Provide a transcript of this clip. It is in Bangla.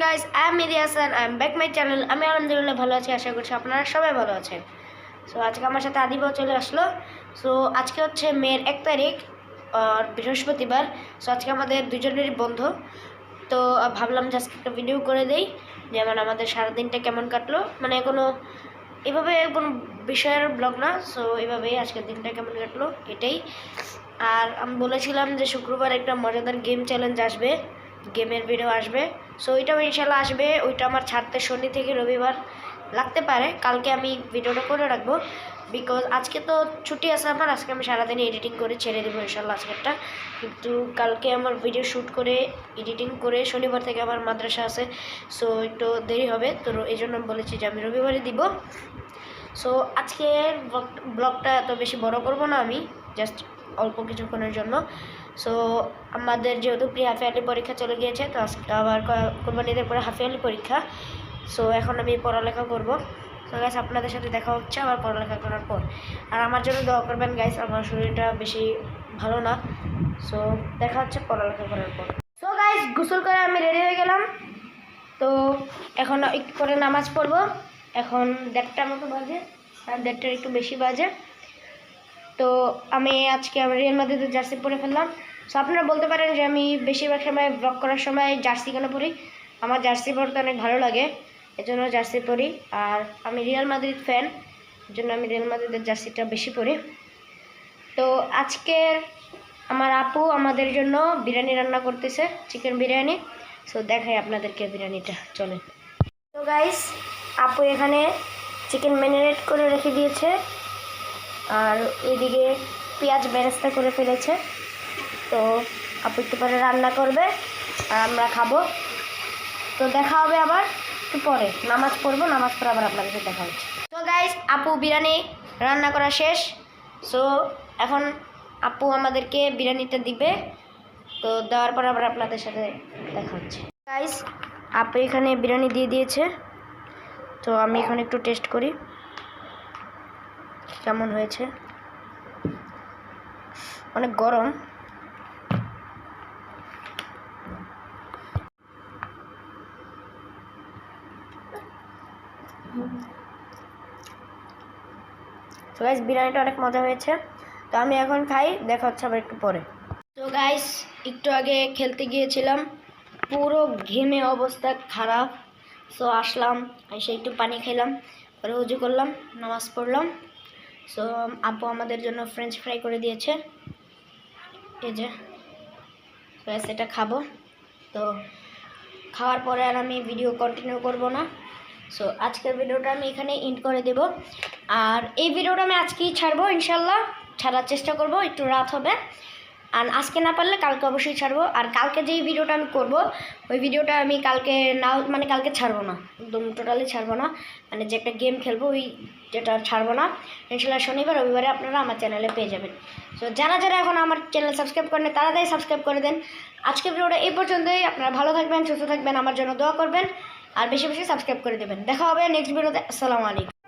guys, I am Mehdi Hassan. I am back my channel. আমি আলহামদুলিল্লাহ ভালো আছি, আশা করছি আপনারা সবাই ভালো আছেন। সো আজকে আমার সাথে আদিবাও চলে আসলো। সো আজকে হচ্ছে মের 1 তারিখ আর বৃহস্পতিবার। সো আজকে আমাদের দুজনেরই বন্ধ। তো ভাবলাম যে আজকে একটা ভিডিও করে দেই, যেমন আমাদের সারাদিনটা কেমন কাটলো, মানে কোনো এভাবে কোনো বিষয়ের ব্লগ না। সো এইভাবেই আজকের দিনটা কেমন কাটলো এটাই। আর আমি বলেছিলাম যে শুক্রবার একটা মজাদার গেম চ্যালেঞ্জ আসবে, গেমের ভিডিও আসবে। সো ওইটাও ইনশাল্লাহ আসবে। ওইটা আমার ছাড়তে শনি থেকে রবিবার লাগতে পারে। কালকে আমি ভিডিওটা করে রাখবো, বিকজ আজকে তো ছুটি আছে আমার। আজকে আমি সারাদিনে এডিটিং করে ছেড়ে দেবো ইনশাল্লাহ আজকেরটা। কিন্তু কালকে আমার ভিডিও শ্যুট করে এডিটিং করে শনিবার থেকে আমার মাদ্রাসা আছে। সো একটু দেরি হবে, তো এই জন্য আমি বলেছি যে আমি রবিবারে দিব। সো আজকের ব্লগটা এত বেশি বড় করব না, আমি জাস্ট অল্প কিছুক্ষণের জন্য। সো আমাদের যেহেতু প্রি হাফ ইয়ারলি পরীক্ষা চলে গিয়েছে, তো আজকে আবার কোরবানিদের পরে হাফ ইয়ারলি পরীক্ষা। সো এখন আমি পড়ালেখা করব। তো গাইস, আপনাদের সাথে দেখা হচ্ছে আবার পড়ালেখা করার পর। আর আমার জন্য দোয়া করবেন গাইস, আমার শরীরটা বেশি ভালো না। সো দেখা হচ্ছে পড়ালেখা করার পর। সো গাইস, গোসল করে আমি রেডি হয়ে গেলাম। তো এখন একটু পরে নামাজ পড়বো। এখন 1:30টার মতো বাজে, আর 1:30টার একটু বেশি বাজে। তো আমি আজকে রিয়াল মাদ্রিদের জার্সি পরে ফেললাম। সো আপনারা বলতে পারেন যে আমি বেশিরভাগ সময় ব্লগ করার সময় জার্সি কেন পরি। আমার জার্সি পরতে অনেক ভালো লাগে, এজন্য জার্সি পরি। আর আমি রিয়াল মাদ্রিদ ফ্যান, এজন্য আমি রিয়াল মাদ্রিদের জার্সিটা বেশি পরি। তো আজকের আমার আপু আমাদের জন্য বিরিয়ানি রান্না করতেছে, চিকেন বিরিয়ানি। সো দেখাই আপনাদেরকে বিরিয়ানিটা, চলেন। তো গাইস, আপু এখানে চিকেন ম্যারিনেট করে রেখে দিয়েছে, আর এদিকে পেঁয়াজ বেরেস্তা করে ফেলেছে। তো আপু একটু পরে রান্না করবে আর আমরা খাবো। তো দেখা হবে আবার একটু পরে, নামাজ পড়বো, নামাজ পড়ে আবার আপনাদের সাথে দেখা হচ্ছে। তো গাইস, আপু বিরিয়ানি রান্না করা শেষ। সো এখন আপু আমাদেরকে বিরিয়ানিটা দিবে। তো দেওয়ার পর আবার আপনাদের সাথে দেখা হচ্ছে। গাইস, আপু এখানে বিরিয়ানি দিয়ে দিয়েছে। তো আমি এখন একটু টেস্ট করি কেমন হয়েছে। অনেক গরম। তো গাইস, বিরিয়ানিটা অনেক মজা হয়েছে। তো আমি এখন খাই, দেখা হচ্ছে আবার একটু পরে। তো গাইস, একটু আগে খেলতে গিয়েছিলাম, পুরো ঘেমে অবস্থা খারাপ। সো আসলাম, এসে একটু পানি খেলাম, পরে উজু করলাম, নামাজ পড়লাম। সো আপু আমাদের জন্য ফ্রেঞ্চ ফ্রাই করে দিয়েছে, এই যে। এটা খাবো। তো খাওয়ার পরে আর আমি ভিডিও কন্টিনিউ করব না। সো আজকের ভিডিওটা আমি এখানে এন্ড করে দেব। আর এই ভিডিওটা আমি আজকেই ছাড়বো ইনশাল্লাহ, ছাড়ার চেষ্টা করব। একটু রাত হবে, আর আজকে না পারলে কালকে অবশ্যই ছাড়বো। আর কালকে যেই ভিডিওটা আমি করব, ওই ভিডিওটা আমি কালকে নাও, মানে কালকে ছাড়বো না, একদম টোটালি ছাড়বো না। মানে যে একটা গেম খেলবো, ওই যেটা ছাড়বো না। ইনশাল্লাহ শনিবার রবিবারে আপনারা আমার চ্যানেলে পেয়ে যাবেন। সো যারা যারা এখন আমার চ্যানেল সাবস্ক্রাইব করেন, তাড়াতাড়ি সাবস্ক্রাইব করে দেন। আজকের ভিডিওটা এই পর্যন্তই। আপনারা ভালো থাকবেন, সুস্থ থাকবেন, আমার জন্য দোয়া করবেন, আর বেশি বেশি সাবস্ক্রাইব করে দেবেন। দেখা হবে নেক্সট ভিডিওতে। আসসালামু আলাইকুম।